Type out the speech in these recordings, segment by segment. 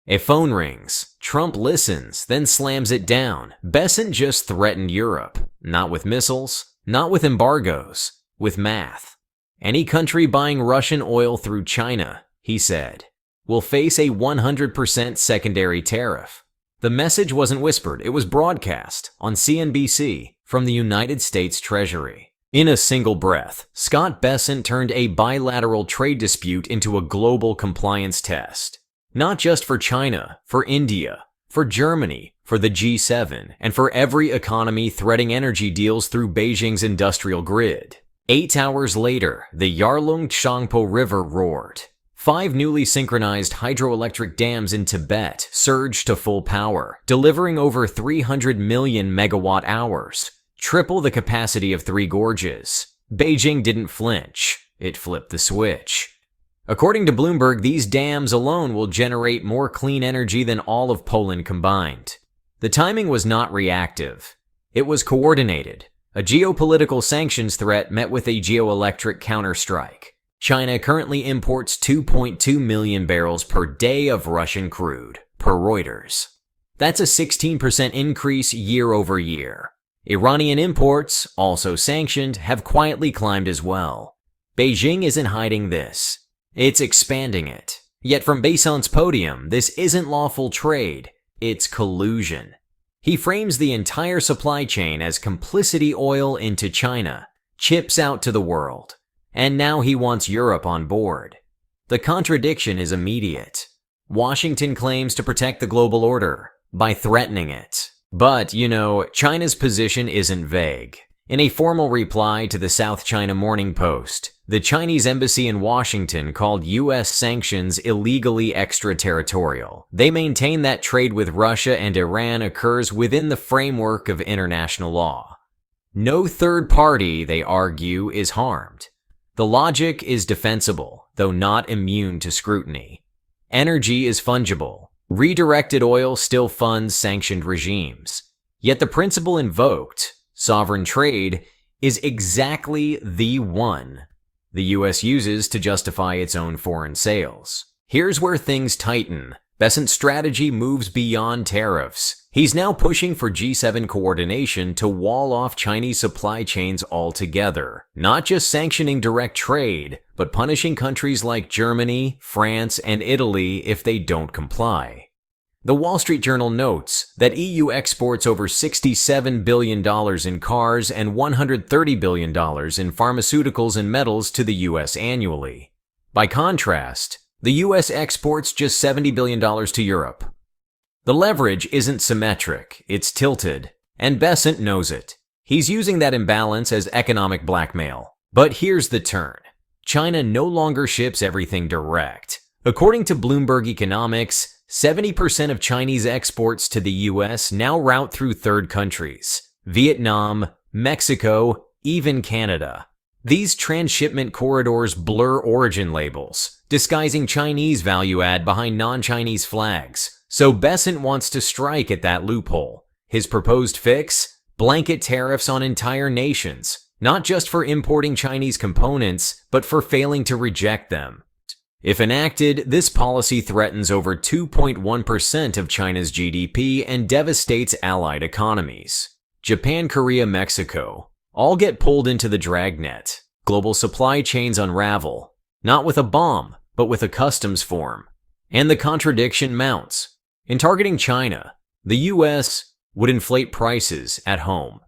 A phone rings. Trump listens, then slams it down. Bessent just threatened Europe. Not with missiles, not with embargoes, with math. Any country buying Russian oil through China, he said, will face a 100% secondary tariff. The message wasn't whispered, it was broadcast on CNBC from the United States Treasury. In a single breath, Scott Bessent turned a bilateral trade dispute into a global compliance test. Not just for China, for India, for Germany, for the G7, and for every economy threading energy deals through Beijing's industrial grid. 8 hours later, the Yarlung Tsangpo River roared. 5 newly synchronized hydroelectric dams in Tibet surged to full power, delivering over 300 million megawatt hours, triple the capacity of 3 gorges. Beijing didn't flinch, it flipped the switch. According to Bloomberg, these dams alone will generate more clean energy than all of Poland combined. The timing was not reactive. It was coordinated. A geopolitical sanctions threat met with a geoelectric counterstrike. China currently imports 2.2 million barrels per day of Russian crude, per Reuters. That's a 16% increase year over year. Iranian imports, also sanctioned, have quietly climbed as well. Beijing isn't hiding this. It's expanding it. Yet from Bessent's podium, this isn't lawful trade, it's collusion. He frames the entire supply chain as complicity oil into China, chips out to the world. And now he wants Europe on board. The contradiction is immediate. Washington claims to protect the global order by threatening it. But, China's position isn't vague. In a formal reply to the South China Morning Post, the Chinese embassy in Washington called U.S. sanctions illegally extraterritorial. They maintain that trade with Russia and Iran occurs within the framework of international law. No third party, they argue, is harmed. The logic is defensible, though not immune to scrutiny. Energy is fungible. Redirected oil still funds sanctioned regimes. Yet the principle invoked, sovereign trade, is exactly the one the U.S. uses to justify its own foreign sales. Here's where things tighten. Bessent's strategy moves beyond tariffs. He's now pushing for G7 coordination to wall off Chinese supply chains altogether. Not just sanctioning direct trade, but punishing countries like Germany, France, and Italy if they don't comply. The Wall Street Journal notes that EU exports over $67 billion in cars and $130 billion in pharmaceuticals and metals to the U.S. annually. By contrast, the U.S. exports just $70 billion to Europe. The leverage isn't symmetric, it's tilted, and Bessent knows it. He's using that imbalance as economic blackmail. But here's the turn. China no longer ships everything direct. According to Bloomberg Economics, 70% of Chinese exports to the U.S. now route through third countries: Vietnam, Mexico, even Canada. These transshipment corridors blur origin labels, disguising Chinese value add behind non-Chinese flags. So Bessent wants to strike at that loophole. His proposed fix? Blanket tariffs on entire nations, not just for importing Chinese components, but for failing to reject them. If enacted, this policy threatens over 2.1% of China's GDP and devastates allied economies. Japan, Korea, Mexico all get pulled into the dragnet. Global supply chains unravel, not with a bomb, but with a customs form. And the contradiction mounts. In targeting China, the U.S. would inflate prices at home.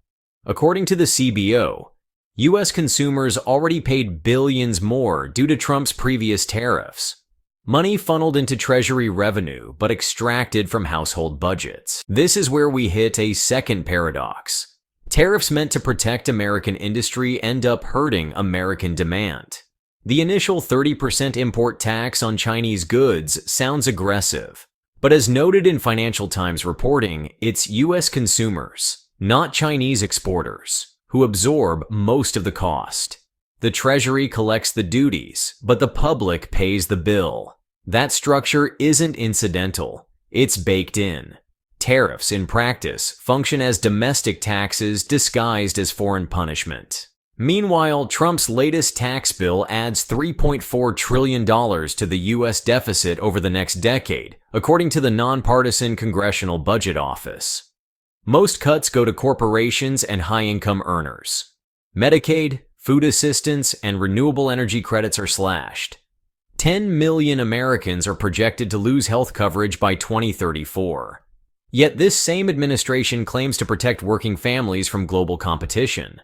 According to the CBO, U.S. consumers already paid billions more due to Trump's previous tariffs. Money funneled into Treasury revenue, but extracted from household budgets. This is where we hit a second paradox. Tariffs meant to protect American industry end up hurting American demand. The initial 30% import tax on Chinese goods sounds aggressive, but as noted in Financial Times reporting, it's U.S. consumers, not Chinese exporters, who absorb most of the cost. The Treasury collects the duties, but the public pays the bill. That structure isn't incidental, it's baked in. Tariffs, in practice, function as domestic taxes disguised as foreign punishment. Meanwhile, Trump's latest tax bill adds $3.4 trillion to the U.S. deficit over the next decade, according to the nonpartisan Congressional Budget Office. Most cuts go to corporations and high-income earners. Medicaid, food assistance, and renewable energy credits are slashed. 10 million Americans are projected to lose health coverage by 2034. Yet this same administration claims to protect working families from global competition.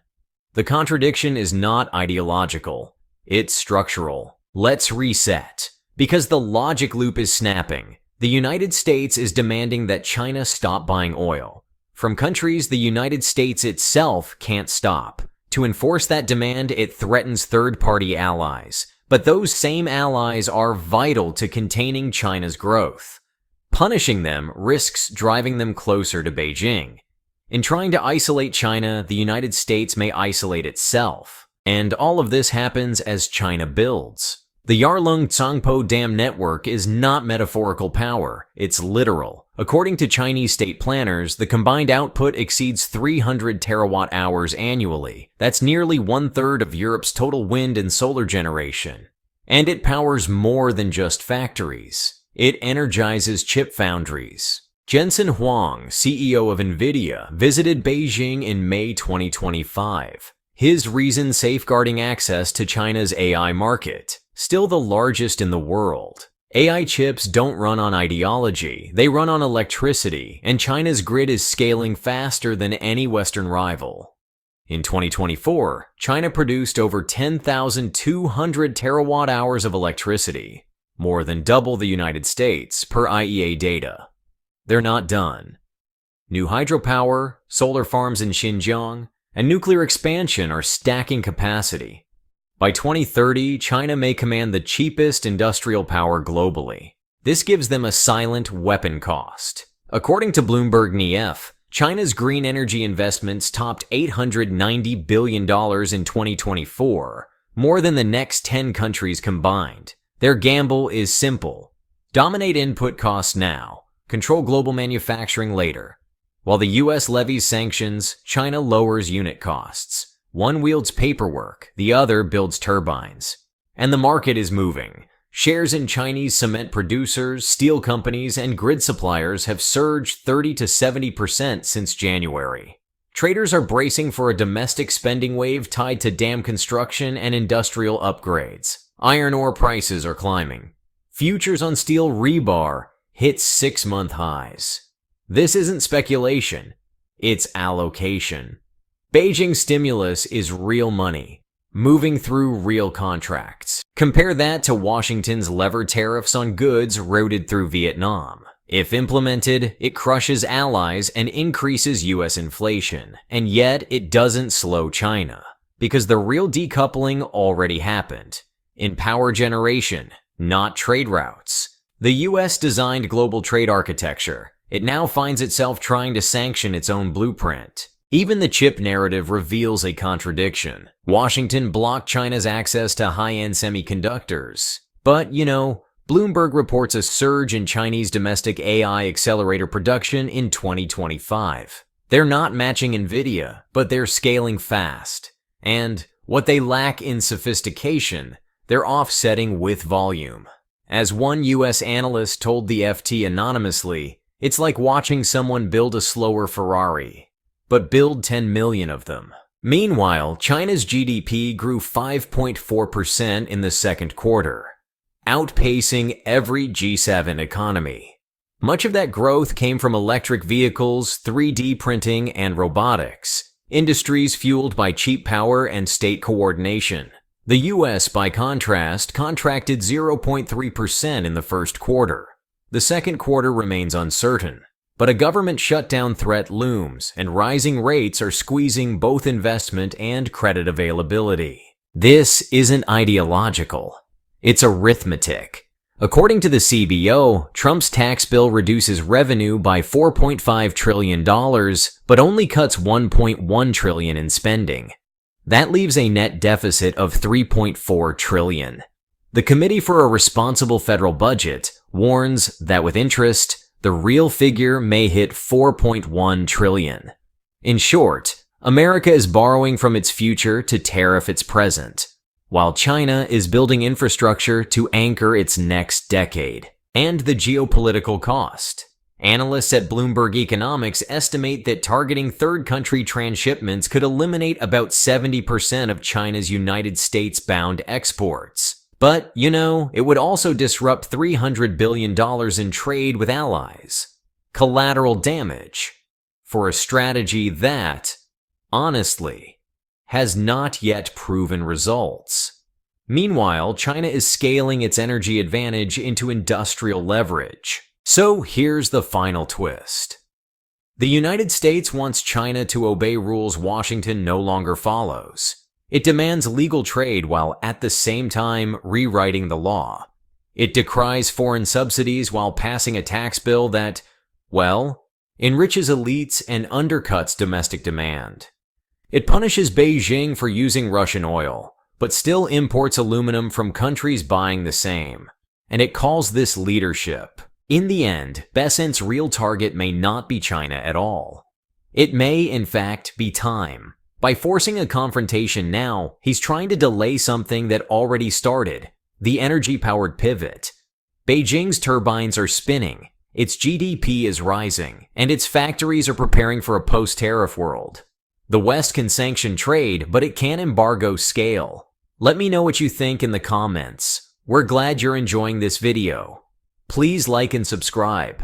The contradiction is not ideological, it's structural. Let's reset. Because the logic loop is snapping. The United States is demanding that China stop buying oil from countries the United States itself can't stop. To enforce that demand, it threatens third-party allies. But those same allies are vital to containing China's growth. Punishing them risks driving them closer to Beijing. In trying to isolate China, the United States may isolate itself. And all of this happens as China builds. The Yarlung Tsangpo Dam network is not metaphorical power, it's literal. According to Chinese state planners, the combined output exceeds 300 terawatt-hours annually. That's nearly one-third of Europe's total wind and solar generation. And it powers more than just factories. It energizes chip foundries. Jensen Huang, CEO of NVIDIA, visited Beijing in May 2025. His reason safeguarding access to China's AI market, still the largest in the world. AI chips don't run on ideology, they run on electricity, and China's grid is scaling faster than any Western rival. In 2024, China produced over 10,200 terawatt-hours of electricity, more than double the United States per IEA data. They're not done. New hydropower, solar farms in Xinjiang, and nuclear expansion are stacking capacity. By 2030, China may command the cheapest industrial power globally. This gives them a silent weapon cost. According to Bloomberg NEF, China's green energy investments topped $890 billion in 2024, more than the next 10 countries combined. Their gamble is simple. Dominate input costs now. Control global manufacturing later. While the US levies sanctions, China lowers unit costs. One wields paperwork, the other builds turbines. And the market is moving. Shares in Chinese cement producers, steel companies, and grid suppliers have surged 30 to 70% since January. Traders are bracing for a domestic spending wave tied to dam construction and industrial upgrades. Iron ore prices are climbing. Futures on steel rebar hit 6-month highs. This isn't speculation, it's allocation. Beijing stimulus is real money, moving through real contracts. Compare that to Washington's lever tariffs on goods routed through Vietnam. If implemented, it crushes allies and increases US inflation, and yet it doesn't slow China, because the real decoupling already happened. In power generation, not trade routes. The US designed global trade architecture. It now finds itself trying to sanction its own blueprint. Even the chip narrative reveals a contradiction. Washington blocked China's access to high-end semiconductors. But, Bloomberg reports a surge in Chinese domestic AI accelerator production in 2025. They're not matching NVIDIA, but they're scaling fast. And what they lack in sophistication, they're offsetting with volume. As one US analyst told the FT anonymously, it's like watching someone build a slower Ferrari, but build 10 million of them. Meanwhile, China's GDP grew 5.4% in the second quarter, outpacing every G7 economy. Much of that growth came from electric vehicles, 3D printing, and robotics, industries fueled by cheap power and state coordination. The US, by contrast, contracted 0.3% in the first quarter. The second quarter remains uncertain, but a government shutdown threat looms, and rising rates are squeezing both investment and credit availability. This isn't ideological. It's arithmetic. According to the CBO, Trump's tax bill reduces revenue by $4.5 trillion, but only cuts $1.1 trillion in spending. That leaves a net deficit of $3.4 trillion. The Committee for a Responsible Federal Budget warns that with interest, the real figure may hit $4.1 trillion. In short, America is borrowing from its future to tariff its present, while China is building infrastructure to anchor its next decade. And the geopolitical cost. Analysts at Bloomberg Economics estimate that targeting third-country transshipments could eliminate about 70% of China's United States-bound exports. But, it would also disrupt $300 billion in trade with allies. Collateral damage for a strategy that, honestly, has not yet proven results. Meanwhile, China is scaling its energy advantage into industrial leverage. So here's the final twist. The United States wants China to obey rules Washington no longer follows. It demands legal trade while at the same time rewriting the law. It decries foreign subsidies while passing a tax bill that, enriches elites and undercuts domestic demand. It punishes Beijing for using Russian oil, but still imports aluminum from countries buying the same. And it calls this leadership. In the end, Bessent's real target may not be China at all. It may, in fact, be time. By forcing a confrontation now, he's trying to delay something that already started, the energy-powered pivot. Beijing's turbines are spinning, its GDP is rising, and its factories are preparing for a post-tariff world. The West can sanction trade, but it can't embargo scale. Let me know what you think in the comments. We're glad you're enjoying this video. Please like and subscribe.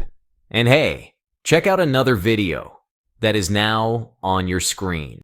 And hey, check out another video that is now on your screen.